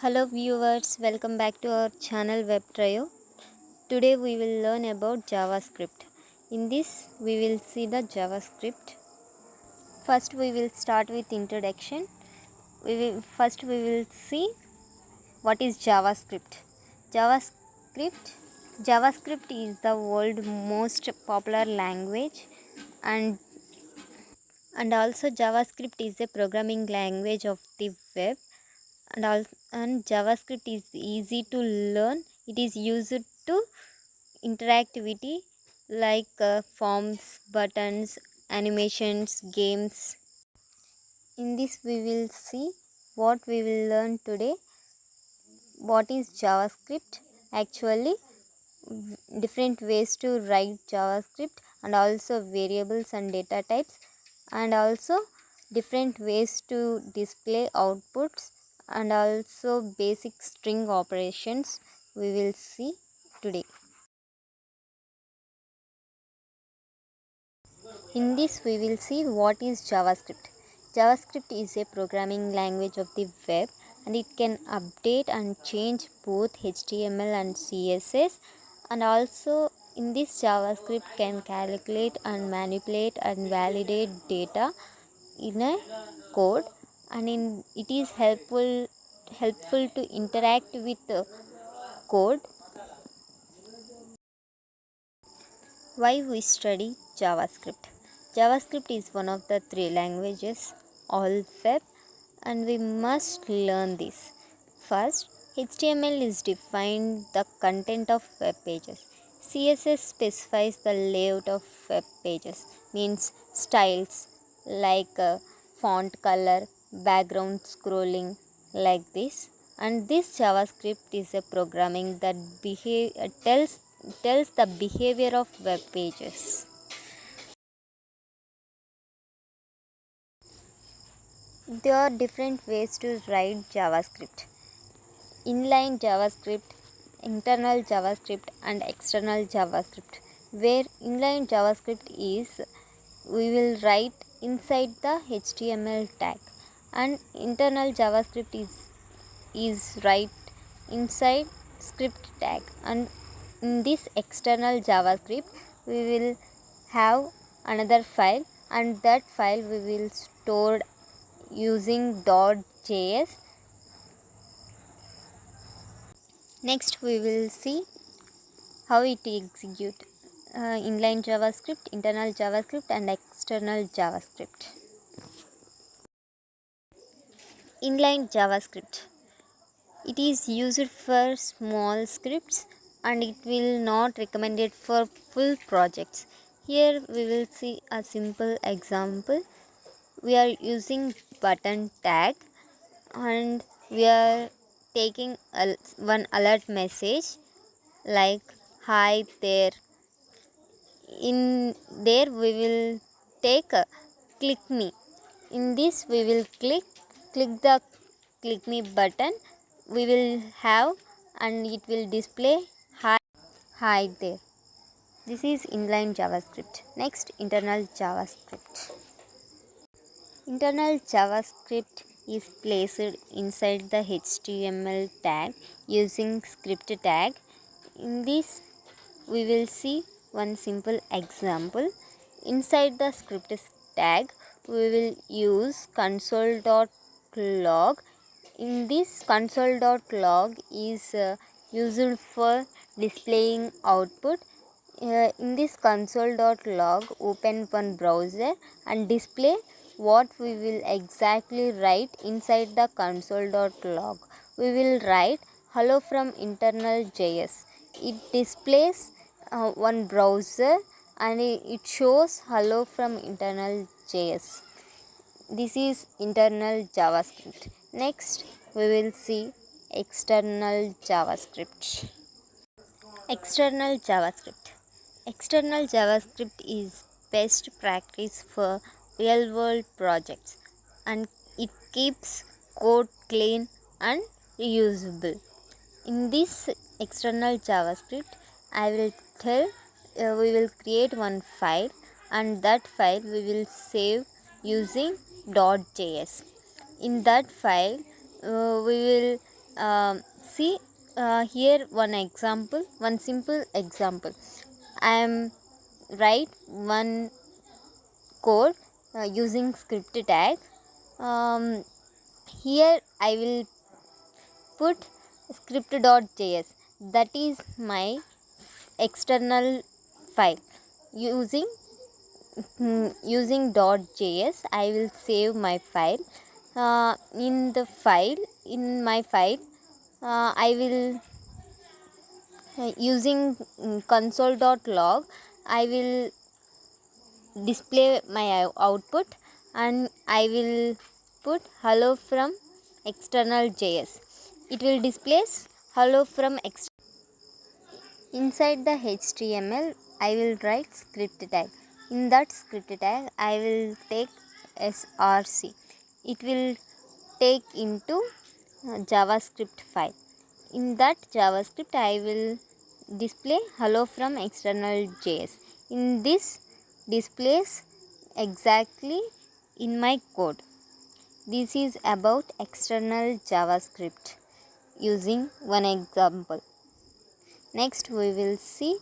Hello viewers, welcome back to our channel Web Trio. Today we will learn about JavaScript. In this we will see the JavaScript. First we will start with introduction. We will see what is JavaScript. JavaScript JavaScript is the world's most popular language and also JavaScript is a programming language of the web and JavaScript is easy to learn. It is used to interactivity like forms, buttons, animations, games. In this we will see what we will learn today. What is JavaScript? Actually, different ways to write JavaScript and also variables and data types and also different ways to display outputs and also basic string operations we will see today. In this we will see what is JavaScript. JavaScript is a programming language of the web and it can update and change both HTML and CSS, and also in this JavaScript can calculate and manipulate and validate data in a code, and it is helpful to interact with code. Why we study JavaScript? JavaScript is one of the three languages all web and we must learn this. First, HTML is defined the content of web pages. CSS specifies the layout of web pages, means styles like font color, background scrolling, like this. And this JavaScript is a programming that tells the behavior of web pages. There are different ways to write JavaScript. Inline JavaScript, internal JavaScript and external JavaScript. Where inline JavaScript is, we will write inside the HTML tag, and internal JavaScript is write inside script tag. And in this external JavaScript we will have another file, and that file we will store using .js. Next we will see how it execute inline JavaScript, internal JavaScript and external JavaScript. Inline JavaScript. It is used for small scripts and it will not recommended for full projects. Here we will see a simple example. We are using button tag and we are taking one alert message like hi there. In there we will take click me. In this we will click the click me button. We will have and it will display hi there. This is inline JavaScript. Next, internal JavaScript. Internal JavaScript is placed inside the HTML tag using script tag. In this we will see one simple example. Inside the script tag we will use console.log. In this console.log is used for displaying output. In this console.log open one browser and display what we will exactly write inside the console.log. We will write hello from internal JS. It displays one browser and it shows hello from internal JS. This is internal JavaScript. Next we will see external JavaScript. External JavaScript. External JavaScript is best practice for real world projects and it keeps code clean and reusable. In this external JavaScript I will tell we will create one file and that file we will save using .js. In that file we will See here one simple example. I am write one code using script tag. Um, Here I will put script.js, that is my external file. Using .js I will save my file. In my file I will using console.log I will display my output, and I will put hello from external JS. It will displays hello from inside the HTML. I will write script tag. In that script tag I will take src. It will take into JavaScript file. In that JavaScript I will display hello from external JS. In this displays exactly in my code. This is about external JavaScript using one example. Next we will see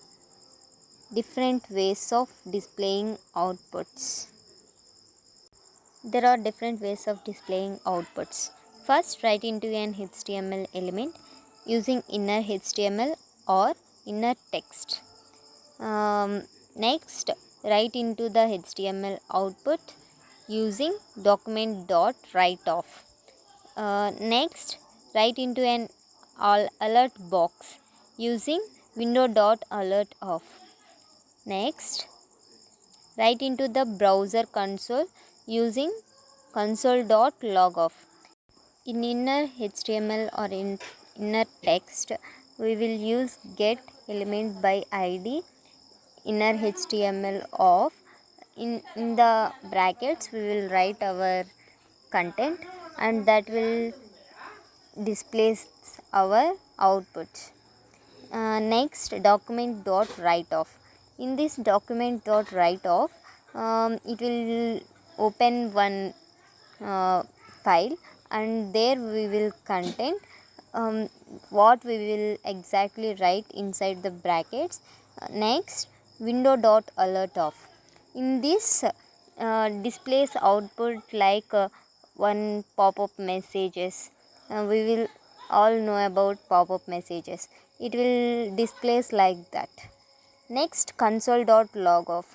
different ways of displaying outputs. There are different ways of displaying outputs. First, write into an HTML element using inner HTML or inner text. Next, write into the HTML output using document.writeOff. Next, write into an alert box using window.alertOff. Next, write into the browser console using console.logoff. In inner HTML or in inner text, we will use get element by id inner HTML of. In the brackets we will write our content, and that will displays our output. Next, document.writeOff. In this document.writeOff, it will open one file, and there we will content what we will exactly write inside the brackets. Next, window.alertOff. In this displays output like one pop-up messages. We will all know about pop-up messages. It will displays like that. Next, console.logoff.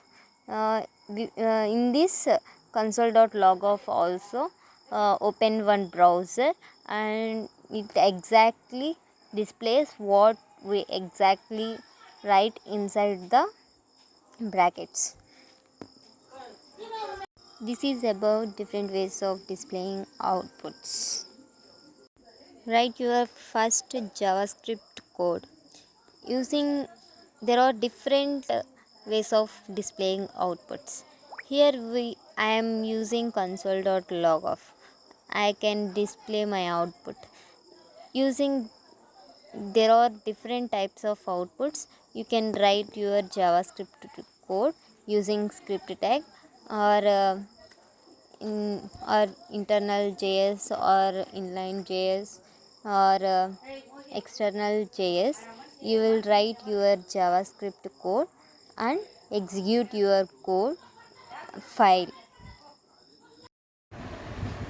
In this console.logoff also open one browser, and it exactly displays what we exactly write inside the brackets. This is about different ways of displaying outputs. Write your first JavaScript code. There are different ways of displaying outputs. Here I am using console.logoff. I can display my output. There are different types of outputs. You can write your JavaScript code using script tag, or internal JS or inline JS or external JS. You will write your JavaScript code and execute your code file.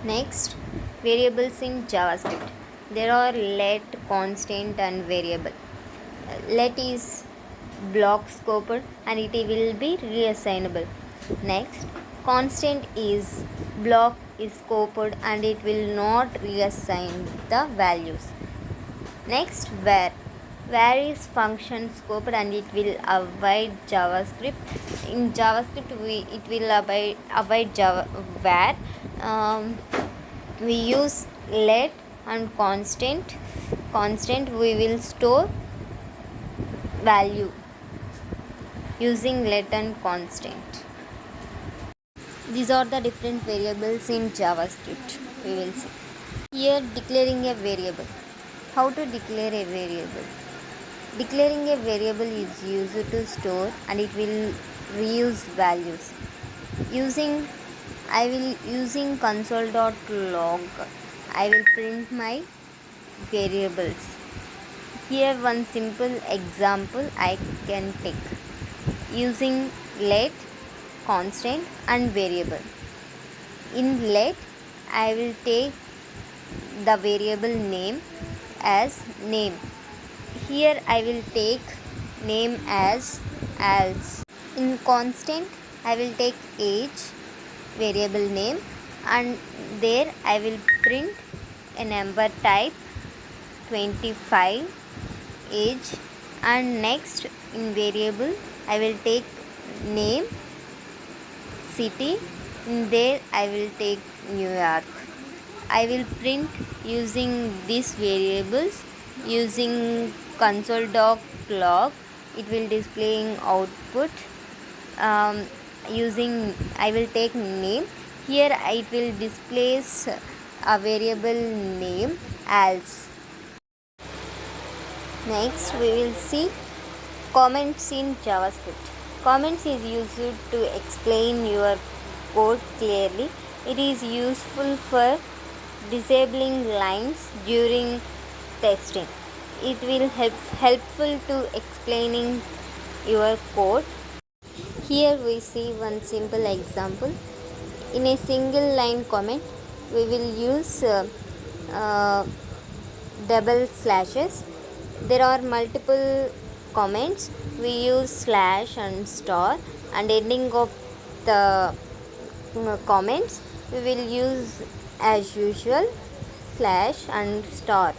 Next, variables in JavaScript. There are let, constant and variable. Let is block scoped and it will be reassignable. Next, constant is block is scoped and it will not reassign the values. Next, where is function scoped and it will avoid JavaScript. In JavaScript it will avoid where. We use let and constant we will store value using let and constant. These are the different variables in JavaScript. We will see here declaring a variable. How to declare a variable? Declaring a variable is used to store and it will reuse values. Using console.log, I will print my variables. Here one simple example I can take using let, constant and variable. In let, I will take the variable name as name. Here I will take name as else. In constant, I will take age variable name, and there I will print a number type 25 age, and next in variable I will take name city, in there I will take New York. I will print using these variables using console.log. It will displaying output. Using I will take name. Here it will displays a variable name else. Next we will see comments in JavaScript. Comments is used to explain your code clearly. It is useful for disabling lines during testing. It will helpful to explaining your code. Here we see one simple example. In a single line comment, we will use double slashes. There are multiple comments. We use slash and star, and ending of the comments we will use as usual slash and star.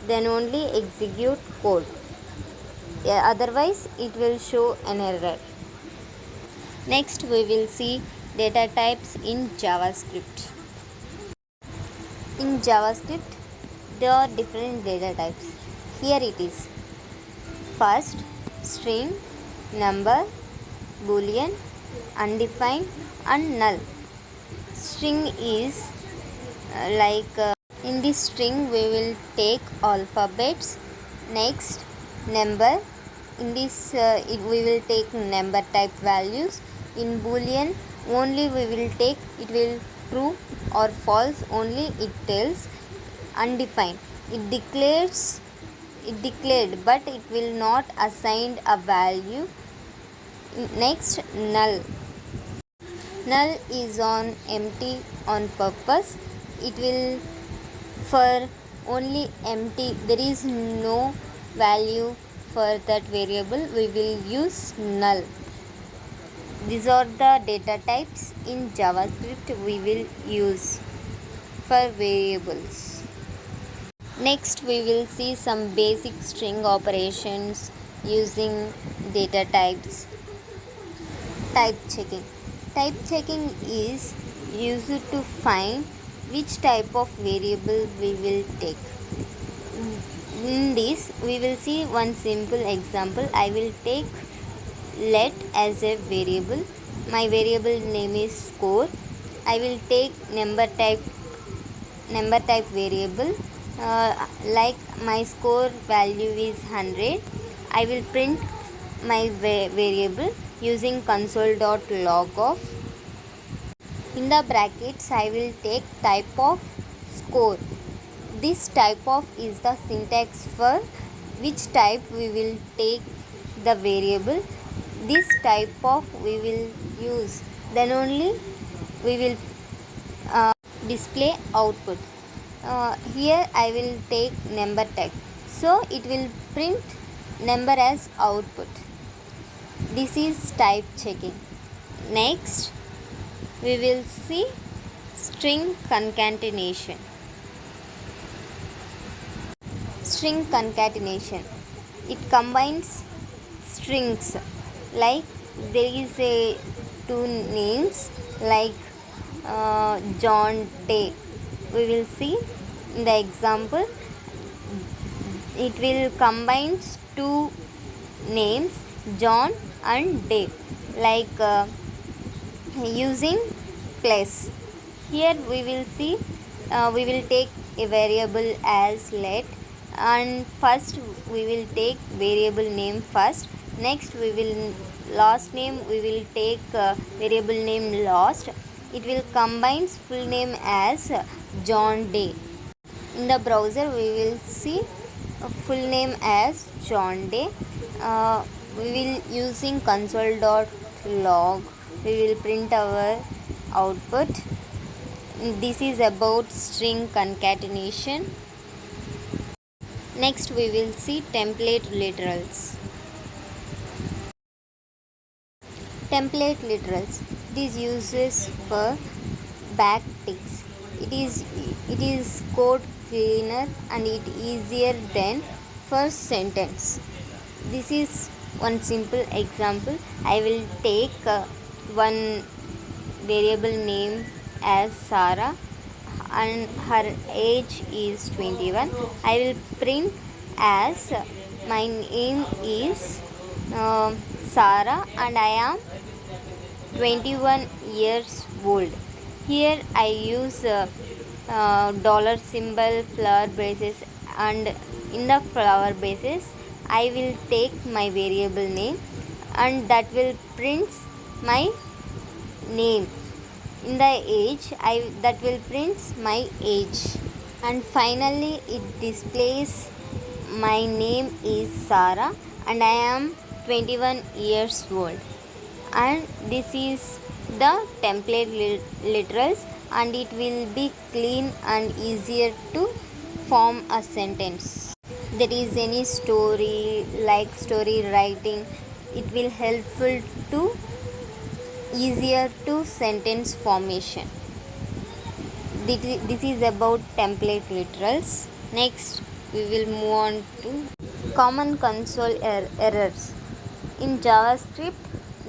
Then only execute code. Otherwise it will show an error. Next we will see data types in JavaScript. In JavaScript there are different data types. Here it is. First, string, number, boolean, undefined and null. String is in this string we will take alphabets. Next, number. In this we will take number type values. In boolean only we will take it will true or false only it tells. Undefined, it declared but it will not assign a value. Next, null. Null is on empty on purpose. It will for only empty, there is no value for that variable, we will use null. These are the data types in JavaScript we will use for variables. Next we will see some basic string operations using data types. Type checking. Type checking is used to find which type of variable we will take. In this we will see one simple example. I will take let as a variable. My variable name is score. I will take number type variable. Like my score value is 100. I will print my variable using console.log of. In the brackets I will take type of score. This type of is the syntax for which type we will take the variable. This type of we will use, then only we will display output. Here I will take number type, so it will print number as output. This is type checking. Next we will see string concatenation. String concatenation, it combines strings. Like there is a two names like John Day. We will see in the example it will combine two names John and Day, like using plus. Here we will see we will take a variable as let, and first we will take variable name first. Next we will last name we will take variable name last. It will combine full name as John Day. In the browser we will see a full name as John Day. We will using console.log. We will print our output. This is about string concatenation. Next we will see template literals. Template literals. It is uses for backticks. It is code cleaner and it easier than first sentence. This is one simple example. I will take one variable name as Sarah and her age is 21. I will print as my name is Sarah and I am 21 years old. Here I use dollar symbol, flower braces, and in the flower braces I will take my variable name and that will print my name. In the age that will print my age, and finally it displays my name is Sarah and I am 21 years old. And this is the template literals, and it will be clean and easier to form a sentence. There is any story like story writing, it will helpful to easier to sentence formation. This is about template literals. Next we will move on to common console errors. In JavaScript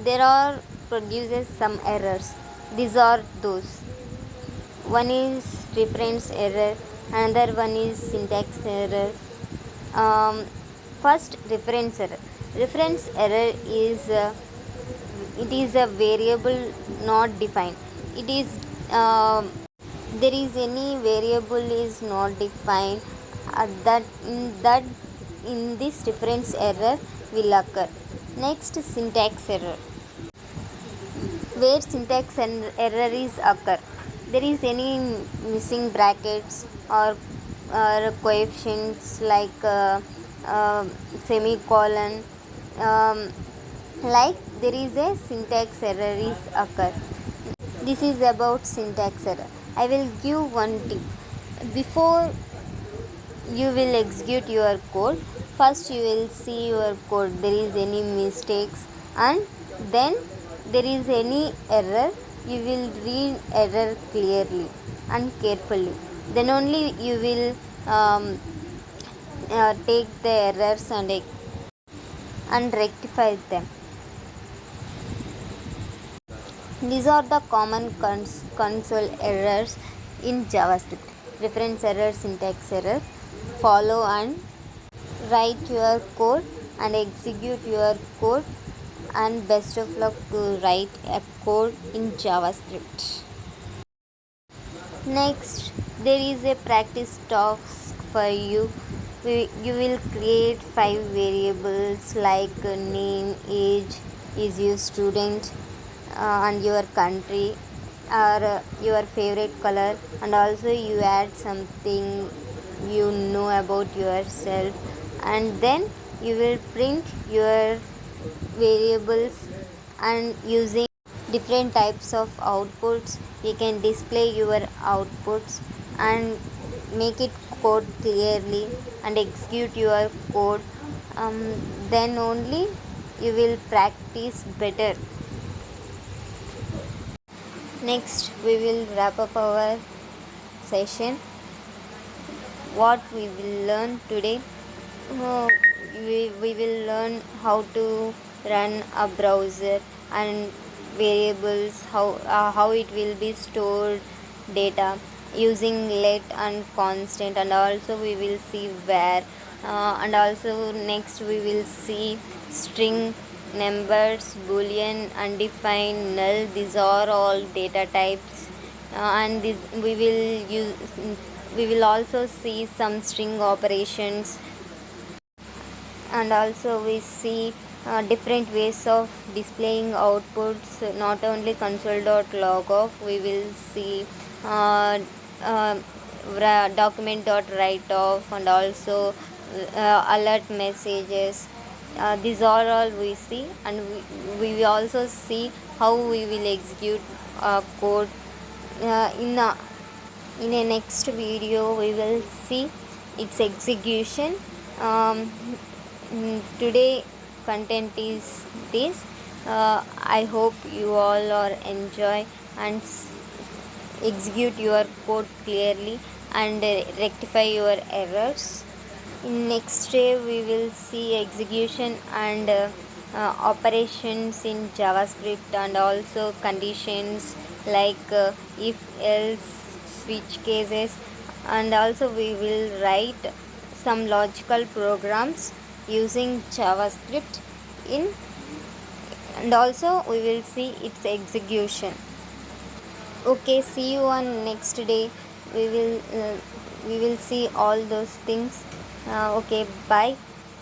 there are produces some errors. These are those. One is reference error, another one is syntax error. First, reference error. Reference error is it is a variable not defined. It is there is any variable is not defined in this reference error will occur. Next, syntax error. Where syntax error is occur, there is any missing brackets or coefficients like semicolon, like there is a syntax error is occur. This is about syntax error. I will give one tip. Before you will execute your code, first you will see your code, there is any mistakes, and then there is any error, you will read error clearly and carefully. Then only you will take the errors and rectify them. These are the common console errors in JavaScript. Reference error, syntax error. Follow and write your code and execute your code, and best of luck to write a code in JavaScript. Next, there is a practice task for you. You will create 5 variables like name, age, is you student, and your country, or your favorite color, and also you add something you know about yourself, and then you will print your variables. And using different types of outputs, you can display your outputs and make it code clearly and execute your code. Then only you will practice better. Next we will wrap up our session. What we will learn today, we will learn how to run a browser and variables, how it will be stored data using let and constant, and also we will see where, and also next we will see string, numbers, boolean, undefined, null. These are all data types, and this we will also see some string operations, and also we see different ways of displaying outputs, not only console.log off. We will see document dot write off, and also alert messages. These are all we see, and we will also see how we will execute code in a next video. We will see its execution. um, Today content is this. I hope you all are enjoy and execute your code clearly and rectify your errors. In next day we will see execution and operations in JavaScript, and also conditions like if else switch cases, and also we will write some logical programs using JavaScript in, and also we will see its execution. Okay, see you on next day. we will uh, we will see all those things. Okay, bye.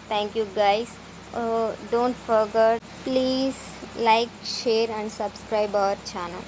Thank you guys. Don't forget, please like, share and subscribe our channel.